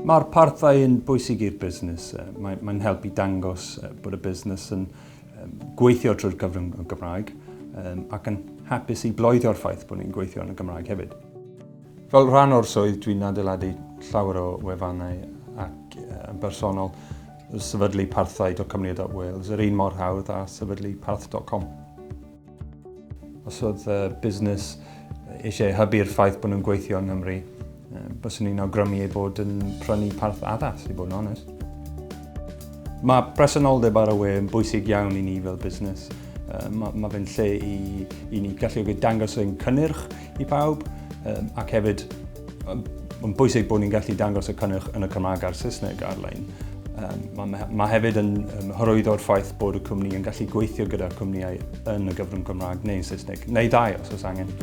Mae'r parthau yn bwysig i'r busnes. Mae'n helpu dangos bod y busnes yn gweithio trwy'r gyfrwng y Gymraeg ac yn hapus i bloedio'r ffaith bod ni'n gweithio yn y Gymraeg hefyd. Fel rhan o'r swydd, dwi'n adeiladu llawer o wefannau ac yn bersonol sefydlu parthau .cymru.wales, yr un mor hawdd â sefydlu parth.com. Os oedd y busnes eisiau hybu'r ffaith bod nhw'n gweithio yng Nghymru, byswn ni'n awgrymu ei bod yn prynu parth addas, i bod yn onest. Mae presenoldeb ar y we yn bwysig iawn i ni fel busnes. Mae fe'n lle i ni gallu dangos ein cynnyrch i bawb, ac hefyd yn bwysig bod ni'n gallu dangos y cynnyrch yn y Cymraeg a'r Saesneg ar-lein. Mae hefyd yn hyrwyddo'r ffaith bod y cwmni yn gallu gweithio gyda'r cwmnïau yn y gyfrwng Gymraeg neu'n Saesneg, neu ddau os oes angen.